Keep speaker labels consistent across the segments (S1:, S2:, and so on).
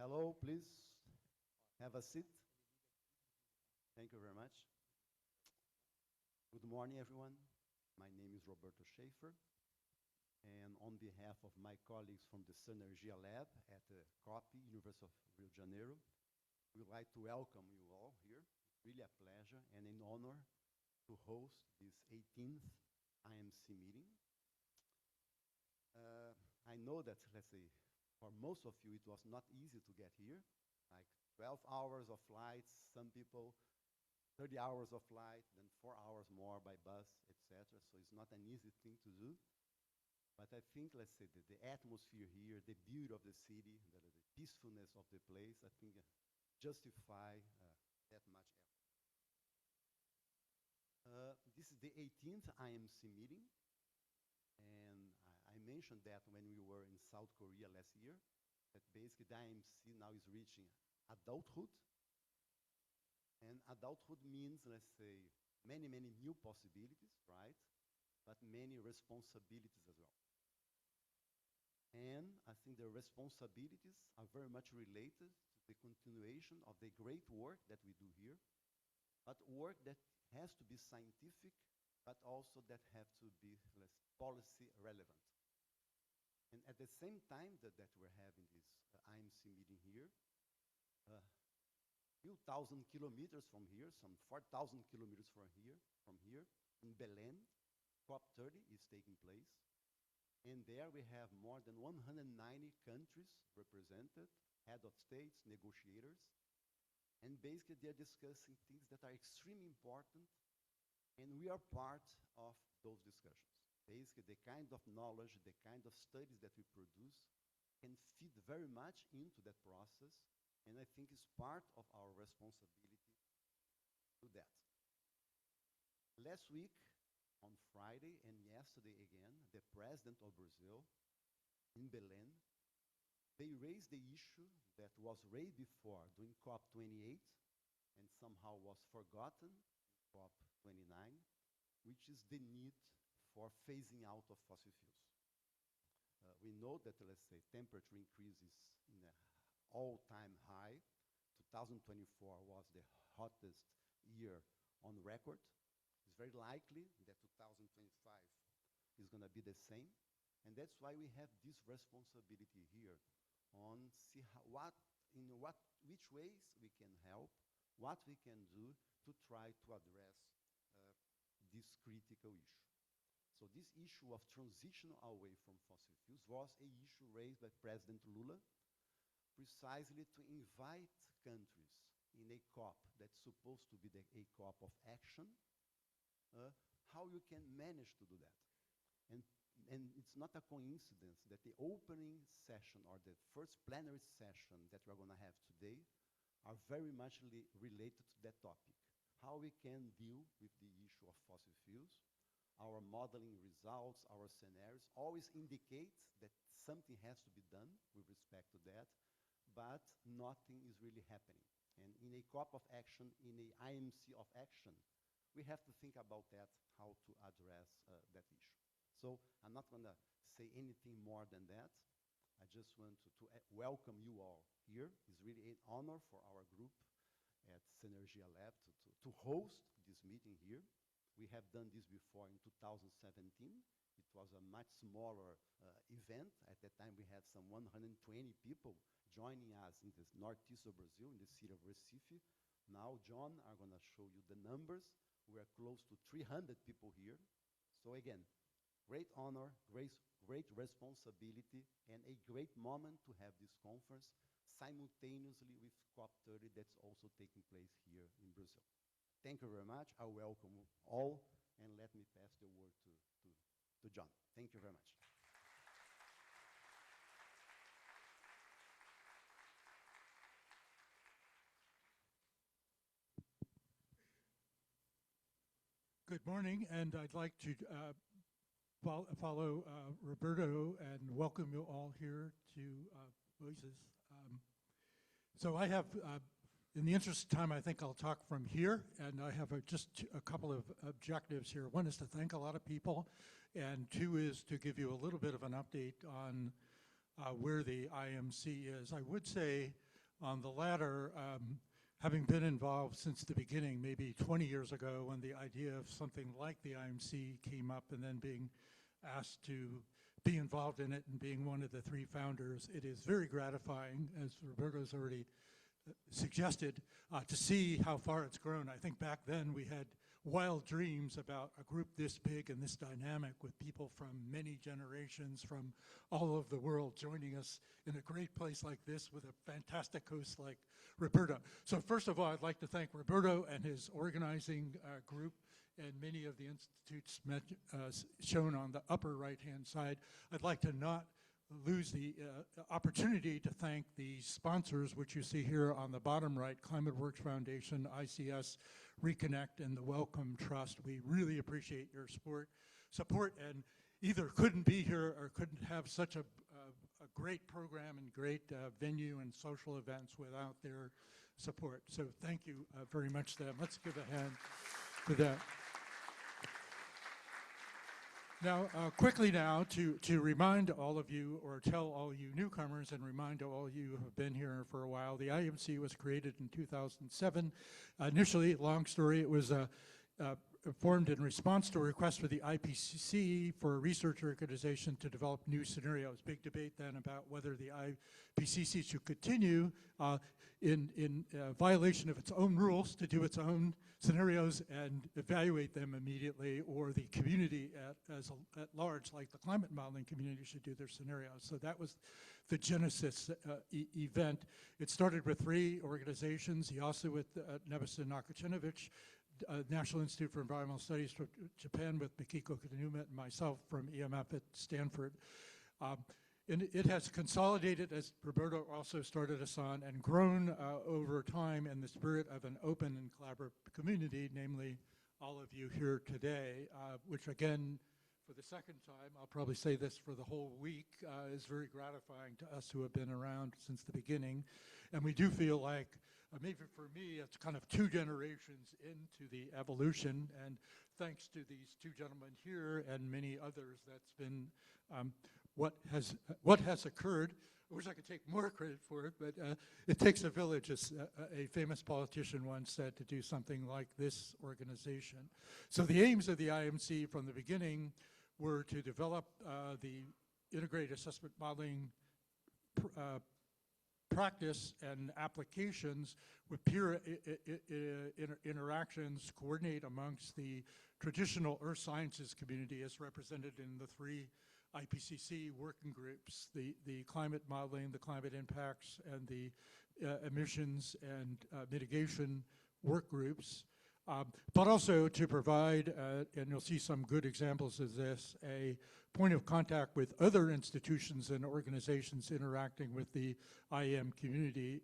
S1: Hello, please have a seat. Thank you very much. Good morning, everyone. My name is Roberto Schaeffer, and on behalf of my colleagues from the Synergia Lab at the COPPE, University of Rio de Janeiro, we'd like to welcome you all here. Really a pleasure and an honor to host this 18th IMC meeting. I know that, let's say, for most of you, it was not easy to get here, like 12 hours of flights, some people 30 hours of flight, then 4 hours more by bus, etc. So it's not an easy thing to do. But I think, let's say, the atmosphere here, the beauty of the city, the peacefulness of the place, I think justify that much effort. This is the 18th IMC meeting, and I mentioned that when we were in South Korea last year, that basically the IMC now is reaching adulthood. And adulthood means, let's say, many, many new possibilities, right? But many responsibilities as well. And I think the responsibilities are very much related to the continuation of the great work that we do here, but work that has to be scientific, but also that have to be less policy relevant. And at the same time that we're having this IMC meeting here, few thousand kilometers from here, some 4,000 kilometers from here, in Belém, COP30 is taking place. And there we have more than 190 countries represented, head of states, negotiators. And basically they're discussing things that are extremely important, and we are part of those discussions. Basically the kind of knowledge, the kind of studies that we produce can feed very much into that process, and I think it's part of our responsibility to do that. Last week, on Friday and yesterday again, the president of Brazil, in Belém, they raised the issue that was raised before during COP28 and somehow was forgotten in COP29, which is the need for phasing out of fossil fuels. We know that, let's say, temperature increases in an all-time high. 2024 was the hottest year on record. It's very likely that 2025 is going to be the same. And that's why we have this responsibility here on see how, which ways we can help, what we can do to try to address this critical issue. So this issue of transition away from fossil fuels was an issue raised by President Lula, precisely to invite countries in a COP that's supposed to be a COP of action, how you can manage to do that. And it's not a coincidence that the opening session or the first plenary session that we're going to have today are very much related to that topic. How we can deal with the issue of fossil fuels. Our modeling results, our scenarios always indicate that something has to be done with respect to that, but nothing is really happening. And in a COP of action, in a IMC of action, we have to think about that, how to address that issue. So I'm not going to say anything more than that. I just want to welcome you all here. It's really an honor for our group at Synergia Lab to host this meeting here. We have done this before in 2017. It was a much smaller event. At that time, we had some 120 people joining us in the northeast of Brazil, in the city of Recife. Now, John are going to show you the numbers. We are close to 300 people here. So again, great honor, great responsibility, and a great moment to have this conference simultaneously with COP30 that's also taking place here in Brazil. Thank you very much. I welcome you all, and let me pass the word to John. Thank you very much.
S2: Good morning, and I'd like to follow Roberto and welcome you all here to Voices. So I have, in the interest of time, I think I'll talk from here, and I have just a couple of objectives here. One is to thank a lot of people, and two is to give you a little bit of an update on where the IMC is. I would say On the latter, having been involved since the beginning, maybe 20 years ago, when the idea of something like the IMC came up, and then being asked to be involved in it and being one of the 3 founders, it is very gratifying, as Roberto's already suggested, to see how far it's grown. I think back then we had wild dreams about a group this big and this dynamic, with people from many generations from all over the world joining us in a great place like this with a fantastic host like Roberto. So first of all, I'd like to thank Roberto and his organizing group and many of the institutes shown on the upper right-hand side. I'd like to not lose the opportunity to thank the sponsors, which you see here on the bottom right: Climate Works Foundation, ICS, Reconnect, and the Wellcome Trust. We really appreciate your support, and either couldn't be here or couldn't have such a great program and great venue and social events without their support. So thank you very much to them. Let's give a hand to that. Now, quickly now, to remind all of you, or tell all you newcomers and remind all you who have been here for a while, the IMC was created in 2007. Initially, long story, it was formed in response to a request for the IPCC for a research organization to develop new scenarios. Big debate then about whether the IPCC should continue in violation of its own rules to do its own scenarios and evaluate them immediately, or the community at large, like the climate modeling community, should do their scenarios. So that was the genesis event. It started with 3 organizations, IASA with Nebisa Nakacinovic, National Institute for Environmental Studies from Japan with Mikiko Kanuma, and myself from EMF at Stanford. And it has consolidated, as Roberto also started us on, and grown over time in the spirit of an open and collaborative community, namely all of you here today, which again, for the second time, I'll probably say this for the whole week, is very gratifying to us who have been around since the beginning. And we do feel like, maybe for me, it's kind of 2 generations into the evolution, and thanks to these 2 gentlemen here and many others, that's been what has occurred. I wish I could take more credit for it, but it takes a village, as a famous politician once said, to do something like this organization. So the aims of the IMC from the beginning were to develop the integrated assessment modeling practice and applications with peer interactions, coordinate amongst the traditional earth sciences community as represented in the 3 IPCC working groups, the climate modeling, the climate impacts, and the emissions and mitigation work groups, but also to provide, and you'll see some good examples of this, a point of contact with other institutions and organizations interacting with the IM community,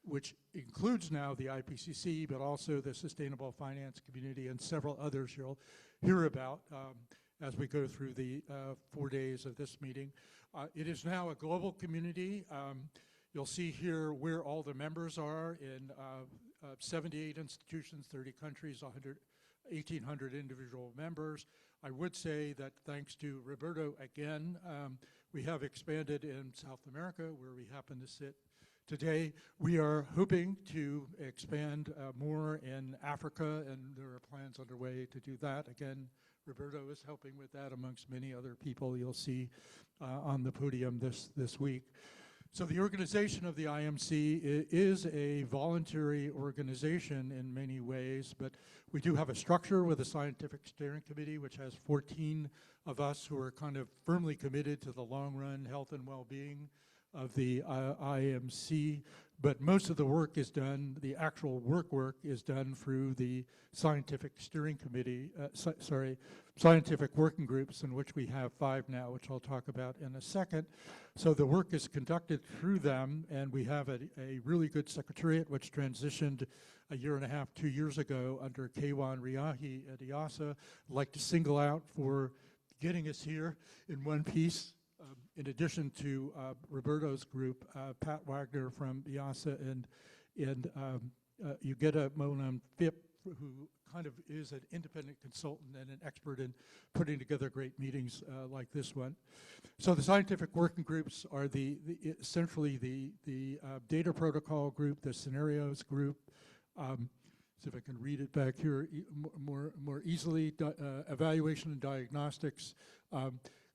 S2: which includes now the IPCC, but also the sustainable finance community and several others you'll hear about as we go through the 4 days of this meeting. It is now a global community. You'll see here where all the members are in 78 institutions, 30 countries, 1,800 individual members. I would say that thanks to Roberto again, we have expanded in South America, where we happen to sit today. We are hoping to expand more in Africa, and there are plans underway to do that. Again, Roberto is helping with that amongst many other people you'll see on the podium this week. So the organization of the IMC is a voluntary organization in many ways, but we do have a structure with a scientific steering committee, which has 14 of us who are kind of firmly committed to the long-run health and well-being of the IMC. But most of the work is done, the actual work is done through the scientific steering committee, scientific working groups, in which we have 5 now, which I'll talk about in a second. So the work is conducted through them, and we have a really good secretariat, which transitioned a year and a half, 2 years ago under Kewan Riahi at IASA. I'd like to single out for getting us here in one piece. In addition to Roberto's group, Pat Wagner from IASA and Ugeta Monam Phip who kind of is an independent consultant and an expert in putting together great meetings like this one. So the scientific working groups are essentially the data protocol group, the scenarios group. See if I can read it back here more easily. Evaluation and diagnostics.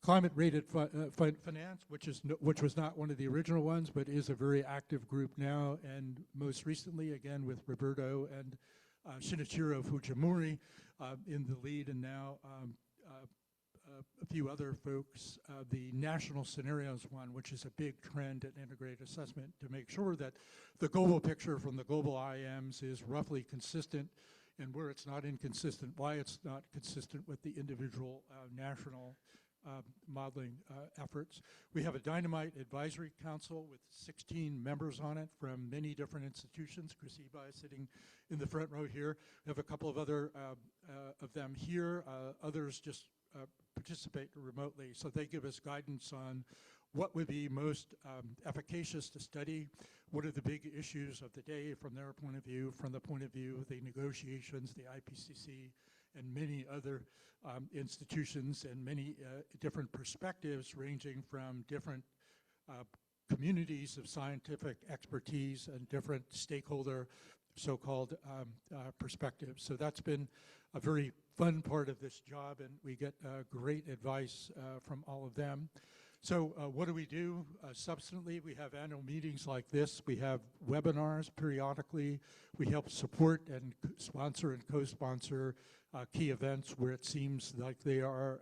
S2: Climate-rated finance, which was not one of the original ones, but is a very active group now, and most recently, again, with Roberto and Shinichiro Fujimori in the lead, and now a few other folks. The national scenarios one, which is a big trend in integrated assessment, to make sure that the global picture from the global IMs is roughly consistent, and where it's not inconsistent, why it's not consistent with the individual national modeling efforts. We have a Dynamite Advisory Council with 16 members on it from many different institutions. Chris Eby is sitting in the front row here. We have a couple of other of them here. Others just participate remotely. So they give us guidance on what would be most efficacious to study, what are the big issues of the day from their point of view, from the point of view of the negotiations, the IPCC, and many other institutions, and many different perspectives ranging from different communities of scientific expertise and different stakeholder so-called perspectives. So that's been a very fun part of this job, and we get great advice from all of them. So what do we do substantively? We have annual meetings like this. We have webinars periodically. We help support and sponsor and co-sponsor key events where it seems like they are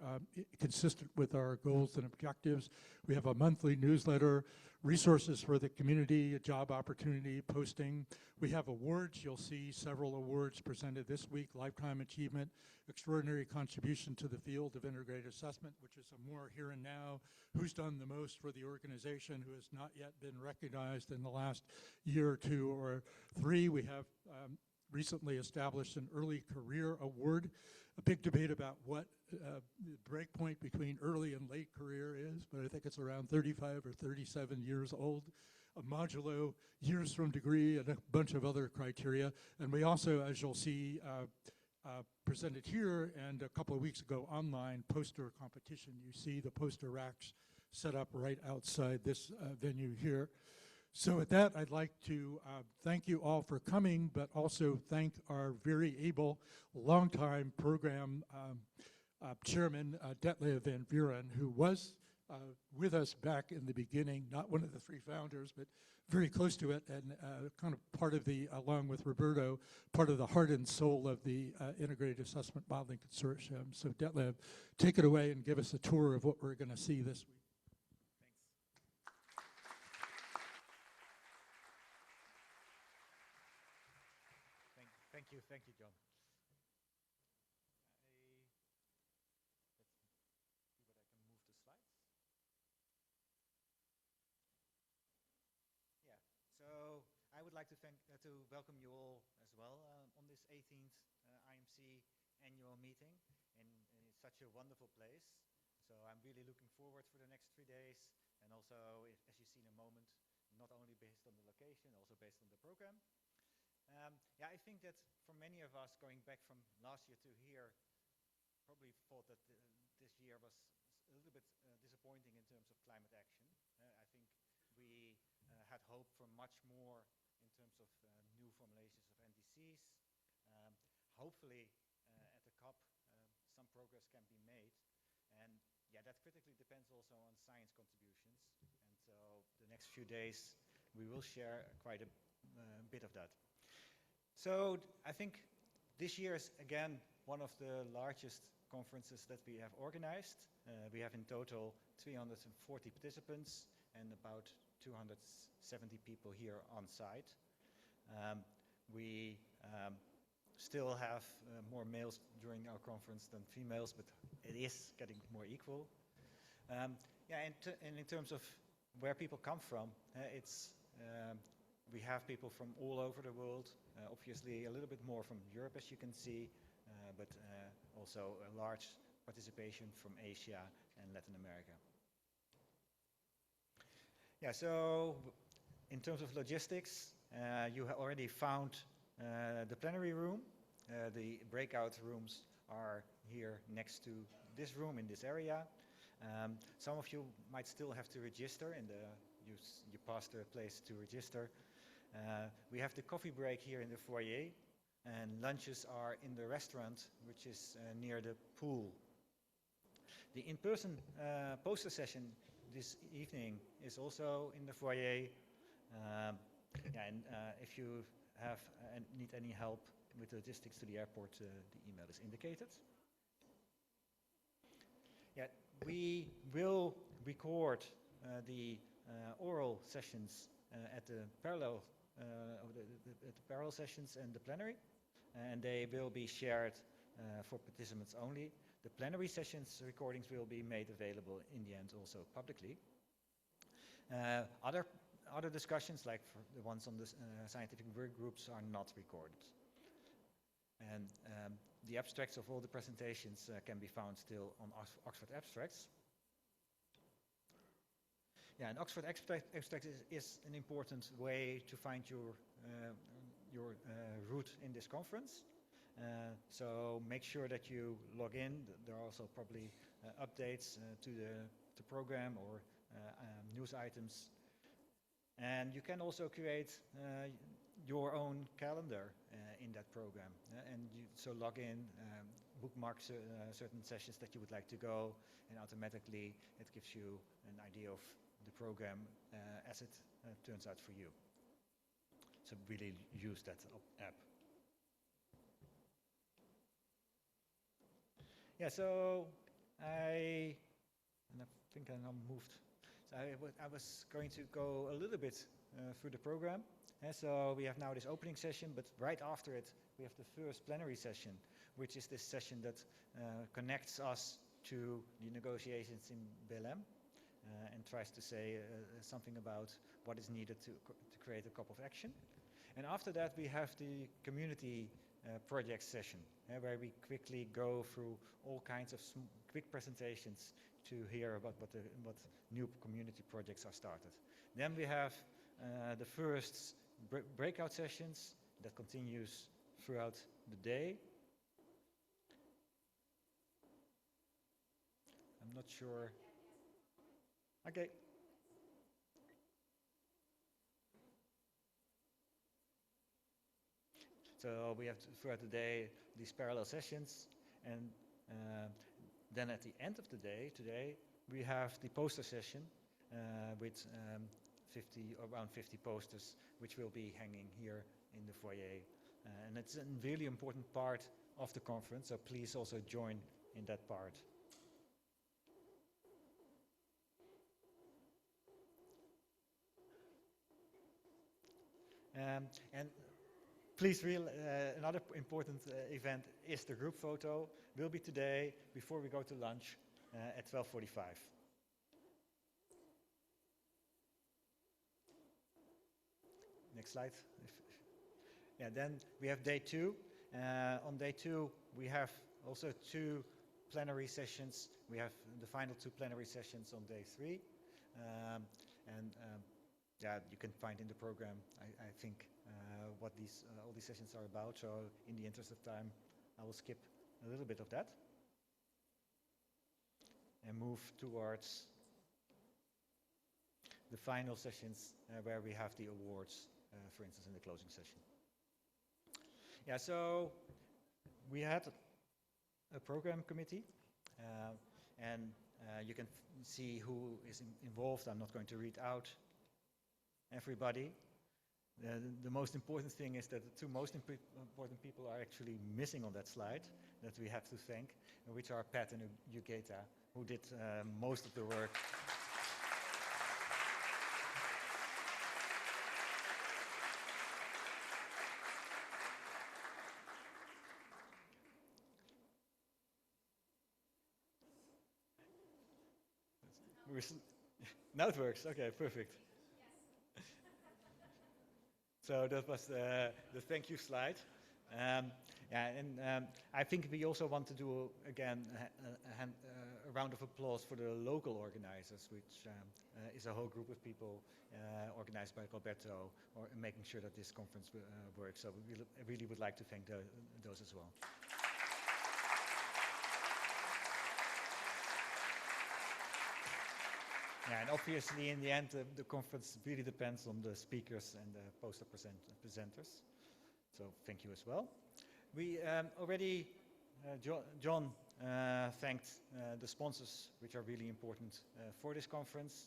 S2: consistent with our goals and objectives. We have a monthly newsletter, resources for the community, a job opportunity posting. We have awards. You'll see several awards presented this week: Lifetime Achievement, Extraordinary Contribution to the Field of Integrated Assessment, which is a more here and now, who's done the most for the organization, who has not yet been recognized in the last year or two or three. We have recently established an Early Career Award. A big debate about what the break point between early and late career is, but I think it's around 35 or 37 years old. A modulo, years from degree, and a bunch of other criteria. And we also, as you'll see, presented here and a couple of weeks ago online, poster competition. You see the poster racks set up right outside this venue here. So with that, I'd like to thank you all for coming, but also thank our very able, longtime program chairman, Detlef and Vuuren, who was with us back in the beginning, not one of the three founders, but very close to it, and kind of part of the, along with Roberto, part of the heart and soul of the Integrated Assessment Modeling Consortium. So Detlef, take it away and give us a tour of what we're going to see this week.
S3: Thank you, John. So I would like to welcome you all as well on this 18th IMC annual meeting in such a wonderful place. So I'm really looking forward for the next 3 days, and also, as you see in a moment, not only based on the location, also based on the program. Yeah, I think that for many of us, going back from last year to here, probably thought that this year was a little bit disappointing in terms of climate action. I think we had hoped for much more in terms of new formulations of NDCs. Hopefully, at the COP, some progress can be made. And yeah, that critically depends also on science contributions. And so the next few days, we will share quite a bit of that. So I think this year is, again, one of the largest conferences that we have organized. We have in total 340 participants and about 270 people here on site. We still have more males during our conference than females, but it is getting more equal. Yeah, and in terms of where people come from, we have people from all over the world. Obviously, a little bit more from Europe, as you can see, but also a large participation from Asia and Latin America. Yeah, so in terms of logistics, you have already found the plenary room. The breakout rooms are here next to this room in this area. Some of you might still have to register, and you passed the place to register. We have the coffee break here in the foyer, and lunches are in the restaurant, which is near the pool. The in-person poster session this evening is also in the foyer. If you have need any help with logistics to the airport, the email is indicated. Yeah, we will record the oral sessions at the parallel sessions and the plenary, and they will be shared for participants only. The plenary sessions recordings will be made available in the end also publicly. Other discussions, like for the ones on the scientific work groups, are not recorded. And the abstracts of all the presentations can be found still on Oxford Abstracts. Yeah, and Oxford Abstracts is an important way to find your route in this conference. So make sure that you log in. There are also probably updates to the program or news items. And you can also create your own calendar in that program. So log in, bookmark certain sessions that you would like to go, and automatically it gives you an idea of the program as it turns out for you. So really use that app. Yeah, so I think I now moved. So I was going to go a little bit through the program. So we have now this opening session, but right after it, we have the first plenary session, which is this session that connects us to the negotiations in Belém and tries to say something about what is needed to create a COPPE of action. And after that, we have the community project session, where we quickly go through all kinds of quick presentations to hear about what new community projects are started. Then we have the first breakout sessions that continues throughout the day. I'm not sure. Okay. So we have throughout the day these parallel sessions, and then at the end of the day, today, we have the poster session with around 50 posters, which will be hanging here in the foyer. And it's a really important part of the conference, so please also join in that part. And please, another important event is the group photo. Will be today before we go to lunch at 12:45. Next slide. Yeah, then we have day 2. On day 2, we have also 2 plenary sessions. We have the final 2 plenary sessions on day 3. Yeah, you can find in the program, I think, what all these sessions are about. So in the interest of time, I will skip a little bit of that and move towards the final sessions where we have the awards, for instance, in the closing session. Yeah, so we had a program committee, and you can see who is involved. I'm not going to read out everybody. The most important thing is that the 2 most important people are actually missing on that slide that we have to thank, which are Pat and Ugeta, who did most of the work. Now it works. Okay, perfect. So that was the thank you slide. Yeah, and I think we also want to do, again, a round of applause for the local organizers, which is a whole group of people organized by Roberto, or making sure that this conference works. So we really would like to thank those as well. Yeah, and obviously in the end, the conference really depends on the speakers and the poster presenters. So thank you as well. We already, John thanked the sponsors, which are really important for this conference.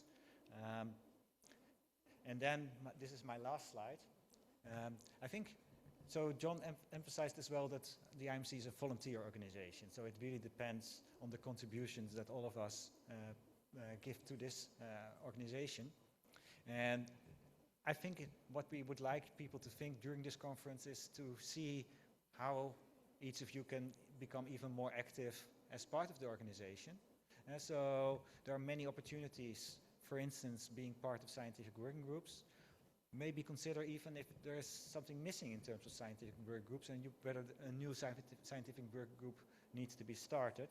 S3: And then, this is my last slide. I think, so John emphasized as well that the IMC is a volunteer organization, so it really depends on the contributions that all of us give to this organization. And I think what we would like people to think during this conference is to see how each of you can become even more active as part of the organization. So there are many opportunities, for instance, being part of scientific working groups. Maybe consider even if there is something missing in terms of scientific work groups and whether a new scientific work group needs to be started.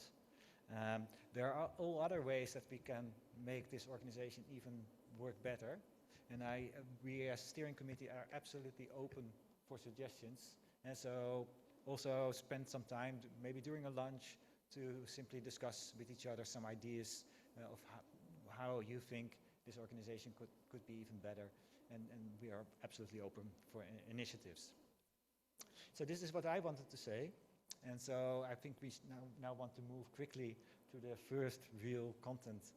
S3: There are all other ways that we can make this organization even work better. And we as steering committee are absolutely open for suggestions. And so also spend some time, maybe during a lunch, to simply discuss with each other some ideas of how you think this organization could be even better. And we are absolutely open for initiatives. So this is what I wanted to say. And so I think we now want to move quickly to the first real content